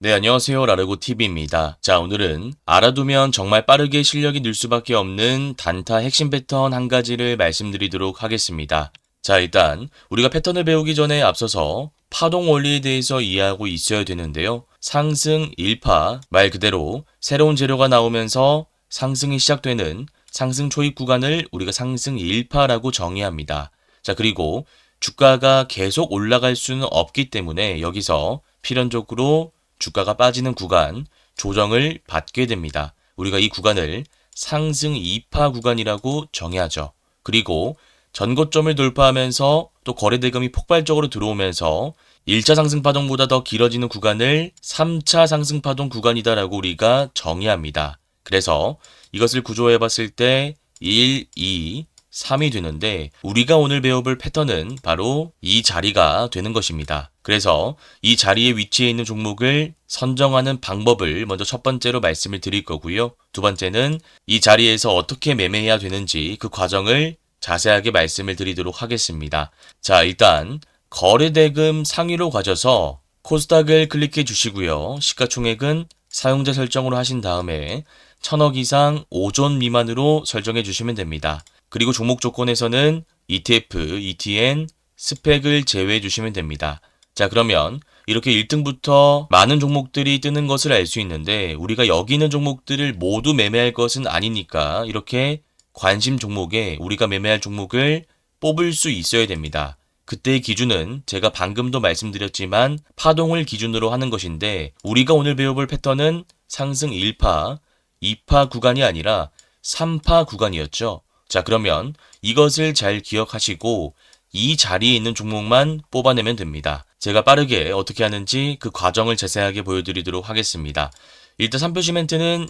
네, 안녕하세요. 라르고TV입니다. 자, 오늘은 알아두면 정말 빠르게 실력이 늘 수밖에 없는 단타 핵심 패턴 한 가지를 말씀드리도록 하겠습니다. 자, 일단 우리가 패턴을 배우기 전에 앞서서 파동 원리에 대해서 이해하고 있어야 되는데요. 상승 1파, 말 그대로 새로운 재료가 나오면서 상승이 시작되는 상승 초입 구간을 우리가 상승 1파라고 정의합니다. 자, 그리고 주가가 계속 올라갈 수는 없기 때문에 여기서 필연적으로 주가가 빠지는 구간, 조정을 받게 됩니다. 우리가 이 구간을 상승 2파 구간이라고 정의하죠. 그리고 전고점을 돌파하면서 또 거래대금이 폭발적으로 들어오면서 1차 상승파동보다 더 길어지는 구간을 3차 상승파동 구간이다라고 우리가 정의합니다. 그래서 이것을 구조해 봤을 때 1, 2, 3이 되는데 우리가 오늘 배워볼 패턴은 바로 이 자리가 되는 것입니다. 그래서 이 자리에 위치해 있는 종목을 선정하는 방법을 먼저 첫 번째로 말씀을 드릴 거고요. 두 번째는 이 자리에서 어떻게 매매해야 되는지 그 과정을 자세하게 말씀을 드리도록 하겠습니다. 자, 일단 거래대금 상위로 가셔서 코스닥을 클릭해 주시고요. 시가총액은 사용자 설정으로 하신 다음에 1000억 이상 5존 미만으로 설정해 주시면 됩니다. 그리고 종목 조건에서는 ETF, ETN, 스펙을 제외해 주시면 됩니다. 자, 그러면 이렇게 1등부터 많은 종목들이 뜨는 것을 알 수 있는데 우리가 여기 있는 종목들을 모두 매매할 것은 아니니까 이렇게 관심 종목에 우리가 매매할 종목을 뽑을 수 있어야 됩니다. 그때의 기준은 제가 방금도 말씀드렸지만 파동을 기준으로 하는 것인데 우리가 오늘 배워볼 패턴은 상승 1파, 2파 구간이 아니라 3파 구간이었죠. 자, 그러면 이것을 잘 기억하시고 이 자리에 있는 종목만 뽑아내면 됩니다. 제가 빠르게 어떻게 하는지 그 과정을 자세하게 보여드리도록 하겠습니다. 일단 삼표시 멘트는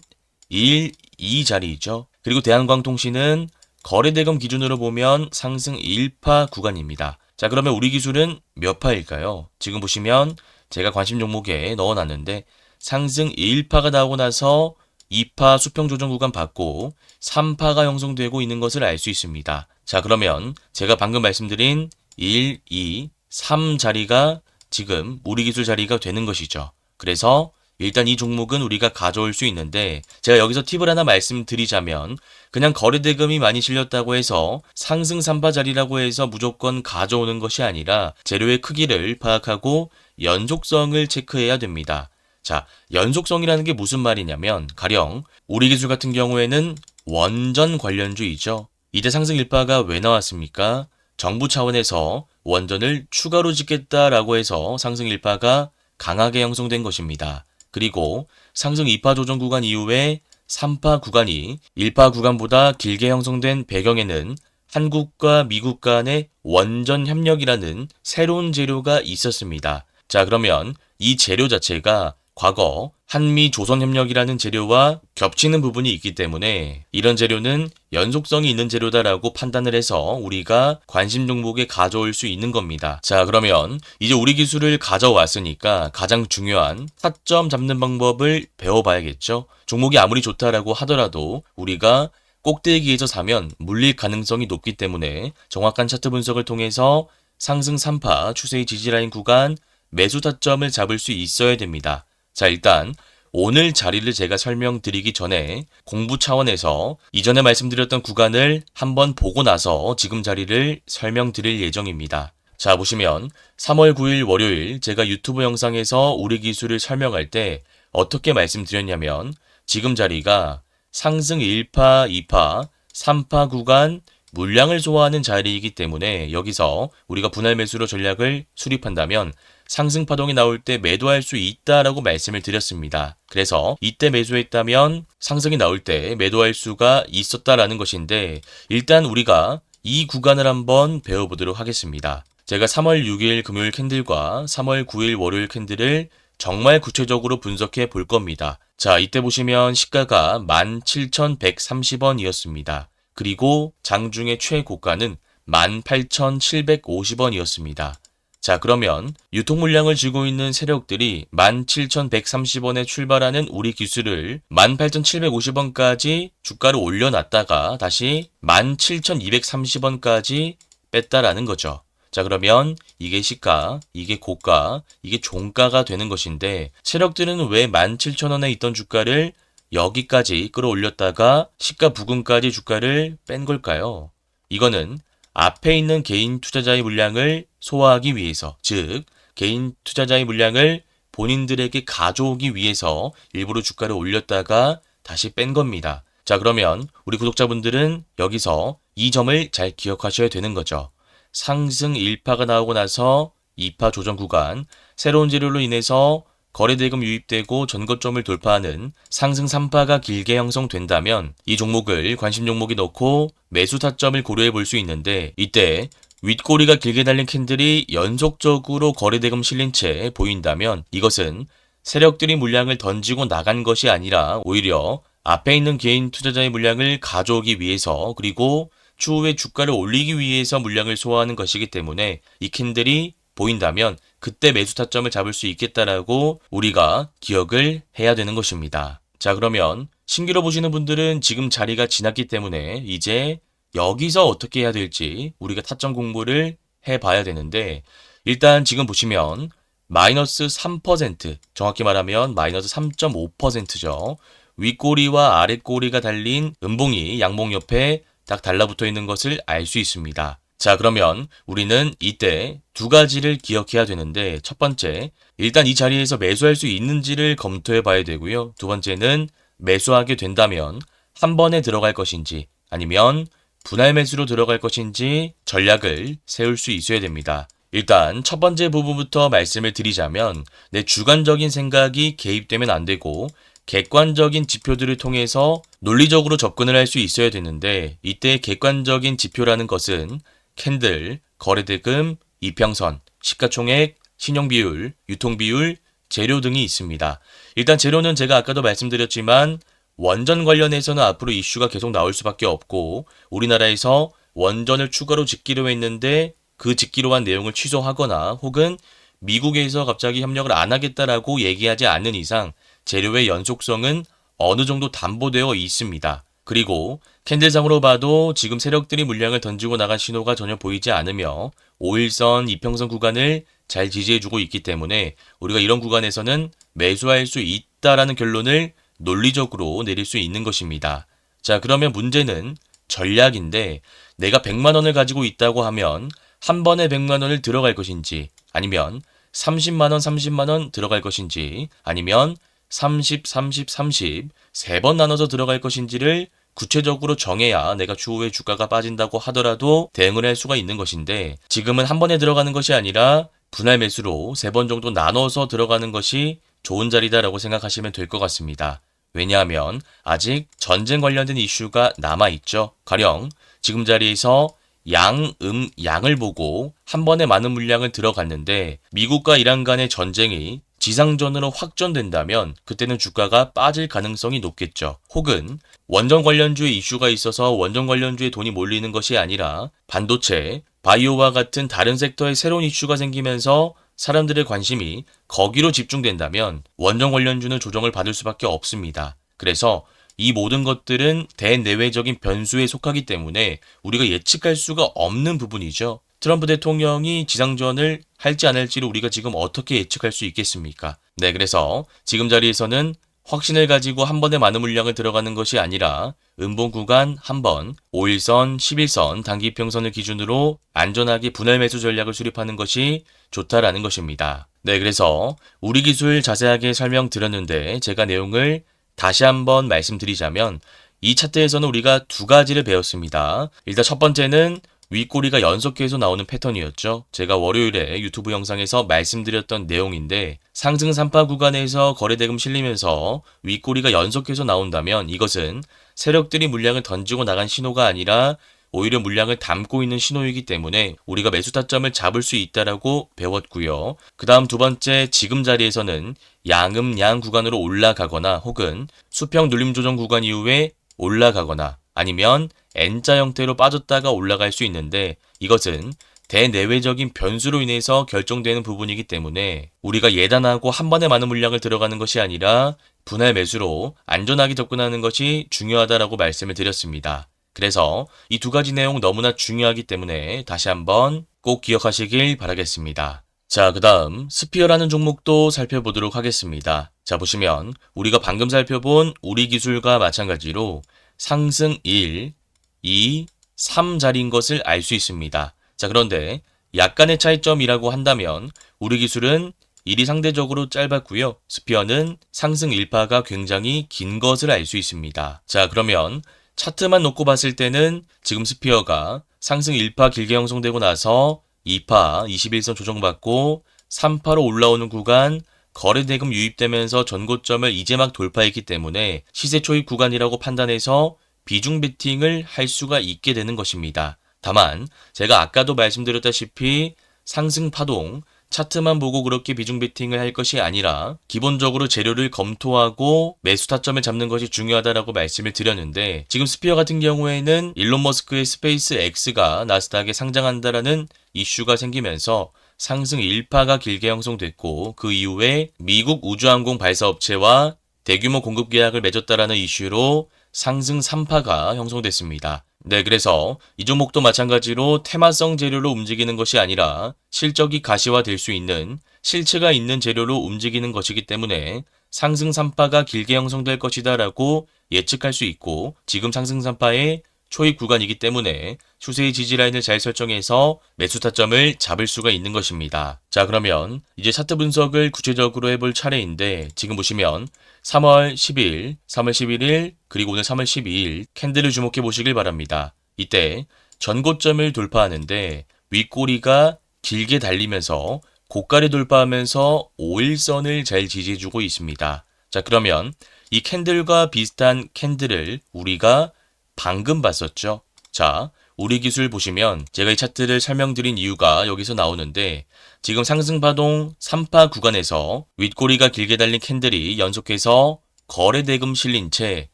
1, 2 자리이죠. 그리고 대한광통신은 거래대금 기준으로 보면 상승 1파 구간입니다. 자, 그러면 우리 기술은 몇 파일까요? 지금 보시면 제가 관심 종목에 넣어놨는데 상승 1파가 나오고 나서 2파 수평 조정 구간 받고 3파가 형성되고 있는 것을 알 수 있습니다. 자, 그러면 제가 방금 말씀드린 1, 2, 3 자리가 지금 우리 기술 자리가 되는 것이죠. 그래서 일단 이 종목은 우리가 가져올 수 있는데 제가 여기서 팁을 하나 말씀드리자면 그냥 거래대금이 많이 실렸다고 해서 상승 3파 자리라고 해서 무조건 가져오는 것이 아니라 재료의 크기를 파악하고 연속성을 체크해야 됩니다. 자, 연속성이라는 게 무슨 말이냐면 가령 우리 기술 같은 경우에는 원전 관련주이죠. 이때 상승 1파가 왜 나왔습니까? 정부 차원에서 원전을 추가로 짓겠다라고 해서 상승 1파가 강하게 형성된 것입니다. 그리고 상승 2파 조정 구간 이후에 3파 구간이 1파 구간보다 길게 형성된 배경에는 한국과 미국 간의 원전 협력이라는 새로운 재료가 있었습니다. 자, 그러면 이 재료 자체가 과거 한미 조선협력이라는 재료와 겹치는 부분이 있기 때문에 이런 재료는 연속성이 있는 재료다라고 판단을 해서 우리가 관심 종목에 가져올 수 있는 겁니다. 자, 그러면 이제 우리 기술을 가져왔으니까 가장 중요한 타점 잡는 방법을 배워봐야겠죠. 종목이 아무리 좋다라고 하더라도 우리가 꼭대기에서 사면 물릴 가능성이 높기 때문에 정확한 차트 분석을 통해서 상승 3파 추세의 지지라인 구간 매수 타점을 잡을 수 있어야 됩니다. 자, 일단 오늘 자리를 제가 설명드리기 전에 공부 차원에서 이전에 말씀드렸던 구간을 한번 보고 나서 지금 자리를 설명드릴 예정입니다. 자, 보시면 3월 9일 월요일 제가 유튜브 영상에서 우리 기술을 설명할 때 어떻게 말씀드렸냐면 지금 자리가 상승 1파, 2파, 3파 구간 물량을 소화하는 자리이기 때문에 여기서 우리가 분할 매수로 전략을 수립한다면 상승 파동이 나올 때 매도할 수 있다라고 말씀을 드렸습니다. 그래서 이때 매수했다면 상승이 나올 때 매도할 수가 있었다라는 것인데 일단 우리가 이 구간을 한번 배워보도록 하겠습니다. 제가 3월 6일 금요일 캔들과 3월 9일 월요일 캔들을 정말 구체적으로 분석해 볼 겁니다. 자, 이때 보시면 시가가 17,130원이었습니다. 그리고 장중의 최고가는 18,750원이었습니다. 자, 그러면 유통 물량을 쥐고 있는 세력들이 17,130원에 출발하는 우리 기술을 18,750원까지 주가를 올려놨다가 다시 17,230원까지 뺐다라는 거죠. 자, 그러면 이게 시가, 이게 고가, 이게 종가가 되는 것인데 세력들은 왜 17,000원에 있던 주가를 여기까지 끌어올렸다가 시가 부근까지 주가를 뺀 걸까요? 이거는 앞에 있는 개인 투자자의 물량을 소화하기 위해서, 즉 개인 투자자의 물량을 본인들에게 가져오기 위해서 일부러 주가를 올렸다가 다시 뺀 겁니다. 자, 그러면 우리 구독자분들은 여기서 이 점을 잘 기억하셔야 되는 거죠. 상승 1파가 나오고 나서 2파 조정 구간, 새로운 재료로 인해서 거래대금 유입되고 전고점을 돌파하는 상승 3파가 길게 형성된다면 이 종목을 관심 종목에 넣고 매수 타점을 고려해 볼 수 있는데, 이때 윗꼬리가 길게 달린 캔들이 연속적으로 거래대금 실린 채 보인다면 이것은 세력들이 물량을 던지고 나간 것이 아니라 오히려 앞에 있는 개인 투자자의 물량을 가져오기 위해서, 그리고 추후에 주가를 올리기 위해서 물량을 소화하는 것이기 때문에 이 캔들이 보인다면 그때 매수 타점을 잡을 수 있겠다라고 우리가 기억을 해야 되는 것입니다. 자, 그러면 신규로 보시는 분들은 지금 자리가 지났기 때문에 이제 여기서 어떻게 해야 될지 우리가 타점 공부를 해봐야 되는데, 일단 지금 보시면 마이너스 3%, 정확히 말하면 마이너스 3.5%죠. 윗꼬리와 아랫꼬리가 달린 음봉이 양봉 옆에 딱 달라붙어 있는 것을 알 수 있습니다. 자, 그러면 우리는 이때 두 가지를 기억해야 되는데, 첫 번째, 일단 이 자리에서 매수할 수 있는지를 검토해 봐야 되고요. 두 번째는 매수하게 된다면 한 번에 들어갈 것인지 아니면 분할 매수로 들어갈 것인지 전략을 세울 수 있어야 됩니다. 일단 첫 번째 부분부터 말씀을 드리자면 내 주관적인 생각이 개입되면 안 되고 객관적인 지표들을 통해서 논리적으로 접근을 할 수 있어야 되는데, 이때 객관적인 지표라는 것은 캔들, 거래대금, 이평선, 시가총액, 신용비율, 유통비율, 재료 등이 있습니다. 일단 재료는 제가 아까도 말씀드렸지만 원전 관련해서는 앞으로 이슈가 계속 나올 수밖에 없고, 우리나라에서 원전을 추가로 짓기로 했는데 그 짓기로 한 내용을 취소하거나 혹은 미국에서 갑자기 협력을 안 하겠다라고 얘기하지 않는 이상 재료의 연속성은 어느 정도 담보되어 있습니다. 그리고 캔들상으로 봐도 지금 세력들이 물량을 던지고 나간 신호가 전혀 보이지 않으며 5일선, 이평선 구간을 잘 지지해주고 있기 때문에 우리가 이런 구간에서는 매수할 수 있다라는 결론을 논리적으로 내릴 수 있는 것입니다. 자, 그러면 문제는 전략인데, 내가 100만 원을 가지고 있다고 하면 한 번에 100만 원을 들어갈 것인지, 아니면 30만 원, 30만 원 들어갈 것인지, 아니면 30, 30, 30 세 번 나눠서 들어갈 것인지를 구체적으로 정해야 내가 추후에 주가가 빠진다고 하더라도 대응을 할 수가 있는 것인데, 지금은 한 번에 들어가는 것이 아니라 분할 매수로 3번 정도 나눠서 들어가는 것이 좋은 자리다라고 생각하시면 될 것 같습니다. 왜냐하면 아직 전쟁 관련된 이슈가 남아있죠. 가령 지금 자리에서 양을 보고 한 번에 많은 물량을 들어갔는데 미국과 이란 간의 전쟁이 지상전으로 확전된다면 그때는 주가가 빠질 가능성이 높겠죠. 혹은 원전 관련주의 이슈가 있어서 원전 관련주에 돈이 몰리는 것이 아니라 반도체, 바이오와 같은 다른 섹터에 새로운 이슈가 생기면서 사람들의 관심이 거기로 집중된다면 원전 관련주는 조정을 받을 수밖에 없습니다. 그래서 이 모든 것들은 대내외적인 변수에 속하기 때문에 우리가 예측할 수가 없는 부분이죠. 트럼프 대통령이 지상전을 할지 안 할지를 우리가 지금 어떻게 예측할 수 있겠습니까? 네, 그래서 지금 자리에서는 확신을 가지고 한 번에 많은 물량을 들어가는 것이 아니라 음봉 구간 한 번, 5일선, 11선, 단기평선을 기준으로 안전하게 분할 매수 전략을 수립하는 것이 좋다라는 것입니다. 네, 그래서 우리 기술 자세하게 설명드렸는데 제가 내용을 다시 한번 말씀드리자면 이 차트에서는 우리가 두 가지를 배웠습니다. 일단 첫 번째는 윗꼬리가 연속해서 나오는 패턴이었죠. 제가 월요일에 유튜브 영상에서 말씀드렸던 내용인데 상승 3파 구간에서 거래대금 실리면서 윗꼬리가 연속해서 나온다면 이것은 세력들이 물량을 던지고 나간 신호가 아니라 오히려 물량을 담고 있는 신호이기 때문에 우리가 매수 타점을 잡을 수 있다라고 배웠고요. 그 다음 두 번째, 지금 자리에서는 양음양 구간으로 올라가거나 혹은 수평 눌림 조정 구간 이후에 올라가거나 아니면 N자 형태로 빠졌다가 올라갈 수 있는데 이것은 대내외적인 변수로 인해서 결정되는 부분이기 때문에 우리가 예단하고 한 번에 많은 물량을 들어가는 것이 아니라 분할 매수로 안전하게 접근하는 것이 중요하다라고 말씀을 드렸습니다. 그래서 이 두 가지 내용 너무나 중요하기 때문에 다시 한번 꼭 기억하시길 바라겠습니다. 자, 그 다음 스피어라는 종목도 살펴보도록 하겠습니다. 자, 보시면 우리가 방금 살펴본 우리 기술과 마찬가지로 상승 1, 2, 3자리인 것을 알 수 있습니다. 자, 그런데 약간의 차이점이라고 한다면 우리 기술은 1이 상대적으로 짧았고요. 스피어는 상승 1파가 굉장히 긴 것을 알 수 있습니다. 자, 그러면 차트만 놓고 봤을 때는 지금 스피어가 상승 1파 길게 형성되고 나서 2파 21선 조정받고 3파로 올라오는 구간 거래대금 유입되면서 전고점을 이제 막 돌파했기 때문에 시세 초입 구간이라고 판단해서 비중 베팅을 할 수가 있게 되는 것입니다. 다만 제가 아까도 말씀드렸다시피 상승 파동 차트만 보고 그렇게 비중 베팅을 할 것이 아니라 기본적으로 재료를 검토하고 매수 타점을 잡는 것이 중요하다라고 말씀을 드렸는데 지금 스피어 같은 경우에는 일론 머스크의 스페이스 X가 나스닥에 상장한다라는 이슈가 생기면서 상승 1파가 길게 형성됐고 그 이후에 미국 우주항공 발사업체와 대규모 공급 계약을 맺었다라는 이슈로 상승 3파가 형성됐습니다. 네, 그래서 이 종목도 마찬가지로 테마성 재료로 움직이는 것이 아니라 실적이 가시화될 수 있는 실체가 있는 재료로 움직이는 것이기 때문에 상승 3파가 길게 형성될 것이다 라고 예측할 수 있고 지금 상승 3파의 초입 구간이기 때문에 추세의 지지라인을 잘 설정해서 매수 타점을 잡을 수가 있는 것입니다. 자, 그러면 이제 차트 분석을 구체적으로 해볼 차례인데 지금 보시면 3월 10일, 3월 11일, 그리고 오늘 3월 12일 캔들을 주목해 보시길 바랍니다. 이때 전고점을 돌파하는데 윗꼬리가 길게 달리면서 고가를 돌파하면서 5일선을 잘 지지해주고 있습니다. 자, 그러면 이 캔들과 비슷한 캔들을 우리가 방금 봤었죠. 자, 우리 기술 보시면 제가 이 차트를 설명드린 이유가 여기서 나오는데 지금 상승파동 3파 구간에서 윗꼬리가 길게 달린 캔들이 연속해서 거래대금 실린 채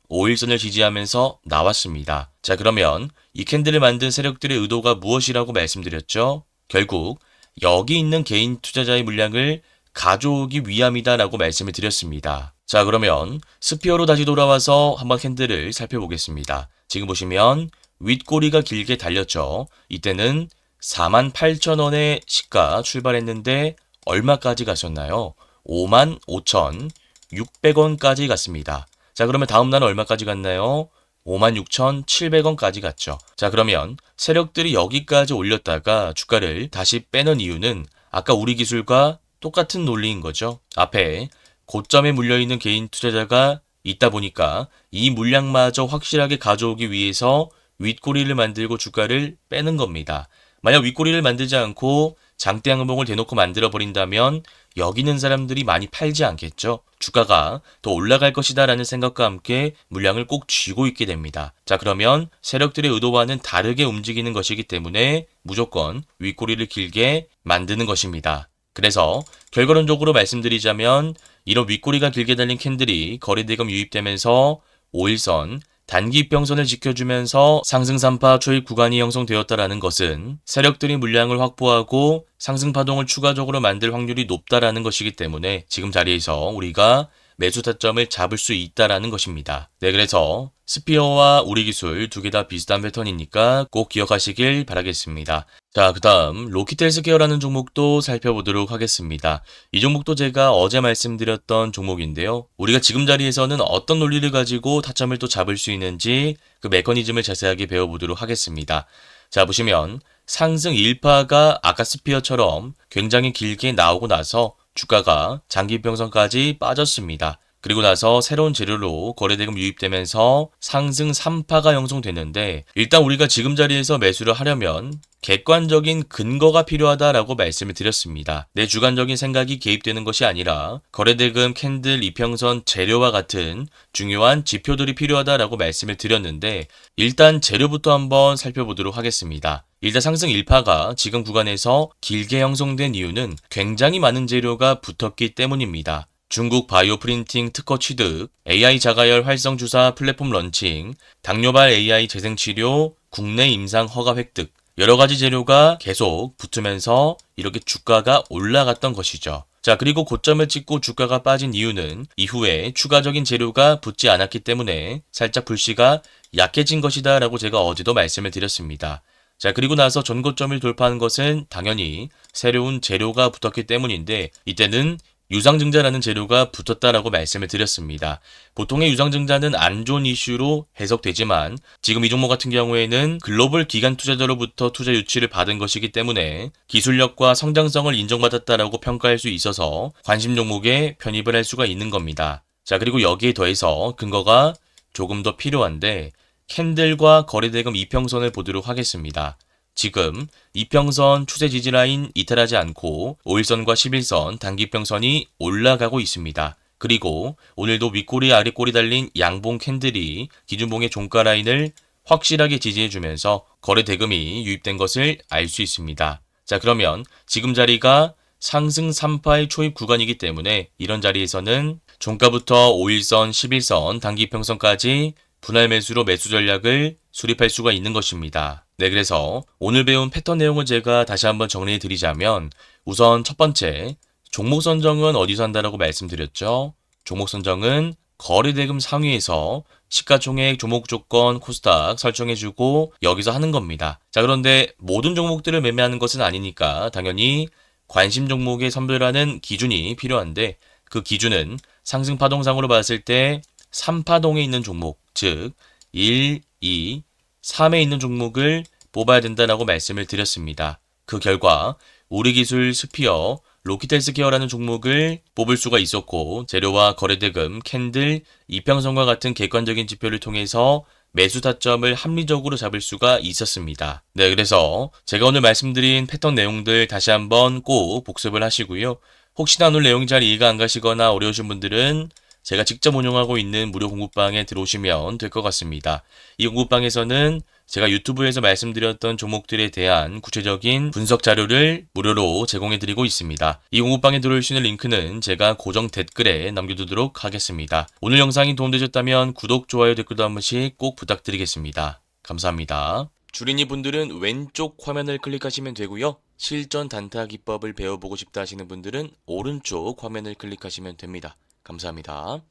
5일선을 지지하면서 나왔습니다. 자, 그러면 이 캔들을 만든 세력들의 의도가 무엇이라고 말씀드렸죠? 결국 여기 있는 개인 투자자의 물량을 가져오기 위함이다라고 말씀을 드렸습니다. 자, 그러면 스피어로 다시 돌아와서 한번 캔들을 살펴보겠습니다. 지금 보시면 윗꼬리가 길게 달렸죠. 이때는 48,000원의 시가 출발했는데 얼마까지 가셨나요? 55,600원까지 갔습니다. 자, 그러면 다음 날은 얼마까지 갔나요? 56,700원까지 갔죠. 자, 그러면 세력들이 여기까지 올렸다가 주가를 다시 빼는 이유는 아까 우리 기술과 똑같은 논리인 거죠. 앞에 고점에 물려있는 개인 투자자가 있다 보니까 이 물량마저 확실하게 가져오기 위해서 윗꼬리를 만들고 주가를 빼는 겁니다. 만약 윗꼬리를 만들지 않고 장대 항목을 대놓고 만들어 버린다면 여기 있는 사람들이 많이 팔지 않겠죠. 주가가 더 올라갈 것이다 라는 생각과 함께 물량을 꼭 쥐고 있게 됩니다. 자, 그러면 세력들의 의도와는 다르게 움직이는 것이기 때문에 무조건 윗꼬리를 길게 만드는 것입니다. 그래서 결과론적으로 말씀드리자면 이런 윗꼬리가 길게 달린 캔들이 거래대금 유입되면서 5일선 단기 이평선을 지켜주면서 상승 3파 초입 구간이 형성되었다라는 것은 세력들이 물량을 확보하고 상승 파동을 추가적으로 만들 확률이 높다라는 것이기 때문에 지금 자리에서 우리가 매수 타점을 잡을 수 있다라는 것입니다. 네, 그래서 스피어와 우리 기술 두 개 다 비슷한 패턴이니까 꼭 기억하시길 바라겠습니다. 자, 그 다음 로키텔스케어라는 종목도 살펴보도록 하겠습니다. 이 종목도 제가 어제 말씀드렸던 종목인데요. 우리가 지금 자리에서는 어떤 논리를 가지고 타점을 또 잡을 수 있는지 그 메커니즘을 자세하게 배워보도록 하겠습니다. 자, 보시면 상승 1파가 아까 스피어처럼 굉장히 길게 나오고 나서 주가가 장기평선까지 빠졌습니다. 그리고 나서 새로운 재료로 거래대금 유입되면서 상승 3파가 형성됐는데 일단 우리가 지금 자리에서 매수를 하려면 객관적인 근거가 필요하다라고 말씀을 드렸습니다. 내 주관적인 생각이 개입되는 것이 아니라 거래대금, 캔들, 이평선, 재료와 같은 중요한 지표들이 필요하다라고 말씀을 드렸는데 일단 재료부터 한번 살펴보도록 하겠습니다. 일단 상승 1파가 지금 구간에서 길게 형성된 이유는 굉장히 많은 재료가 붙었기 때문입니다. 중국 바이오 프린팅 특허 취득, AI 자가열 활성 주사 플랫폼 런칭, 당뇨발 AI 재생치료, 국내 임상 허가 획득, 여러 가지 재료가 계속 붙으면서 이렇게 주가가 올라갔던 것이죠. 자, 그리고 고점을 찍고 주가가 빠진 이유는 이후에 추가적인 재료가 붙지 않았기 때문에 살짝 불씨가 약해진 것이다 라고 제가 어제도 말씀을 드렸습니다. 자, 그리고 나서 전고점을 돌파한 것은 당연히 새로운 재료가 붙었기 때문인데 이때는 유상증자라는 재료가 붙었다라고 말씀을 드렸습니다. 보통의 유상증자는 안 좋은 이슈로 해석되지만 지금 이 종목 같은 경우에는 글로벌 기관 투자자로부터 투자 유치를 받은 것이기 때문에 기술력과 성장성을 인정받았다라고 평가할 수 있어서 관심 종목에 편입을 할 수가 있는 겁니다. 자, 그리고 여기에 더해서 근거가 조금 더 필요한데 캔들과 거래대금 이평선을 보도록 하겠습니다. 지금 이평선 추세 지지라인 이탈하지 않고 5일선과 11선 단기평선이 올라가고 있습니다. 그리고 오늘도 윗꼬리 아랫꼬리 달린 양봉 캔들이 기준봉의 종가 라인을 확실하게 지지해주면서 거래 대금이 유입된 것을 알 수 있습니다. 자, 그러면 지금 자리가 상승 3파의 초입 구간이기 때문에 이런 자리에서는 종가부터 5일선, 11선, 단기평선까지 분할 매수로 매수 전략을 수립할 수가 있는 것입니다. 네, 그래서 오늘 배운 패턴 내용을 제가 다시 한번 정리해 드리자면 우선 첫 번째, 종목 선정은 어디서 한다라고 말씀드렸죠? 종목 선정은 거래대금 상위에서 시가총액, 종목 조건, 코스닥 설정해주고 여기서 하는 겁니다. 자, 그런데 모든 종목들을 매매하는 것은 아니니까 당연히 관심 종목에 선별하는 기준이 필요한데 그 기준은 상승 파동상으로 봤을 때 3파동에 있는 종목, 즉 1, 2, 3에 있는 종목을 뽑아야 된다라고 말씀을 드렸습니다. 그 결과 우리기술 스피어, 로키텔스케어라는 종목을 뽑을 수가 있었고 재료와 거래대금, 캔들, 이평선과 같은 객관적인 지표를 통해서 매수 타점을 합리적으로 잡을 수가 있었습니다. 네, 그래서 제가 오늘 말씀드린 패턴 내용들 다시 한번 꼭 복습을 하시고요. 혹시나 오늘 내용이 잘 이해가 안 가시거나 어려우신 분들은 제가 직접 운영하고 있는 무료 공부방에 들어오시면 될 것 같습니다. 이 공부방에서는 제가 유튜브에서 말씀드렸던 종목들에 대한 구체적인 분석 자료를 무료로 제공해드리고 있습니다. 이 공부방에 들어올 수 있는 링크는 제가 고정 댓글에 남겨두도록 하겠습니다. 오늘 영상이 도움되셨다면 구독, 좋아요, 댓글도 한 번씩 꼭 부탁드리겠습니다. 감사합니다. 주린이 분들은 왼쪽 화면을 클릭하시면 되고요. 실전 단타 기법을 배워보고 싶다 하시는 분들은 오른쪽 화면을 클릭하시면 됩니다. 감사합니다.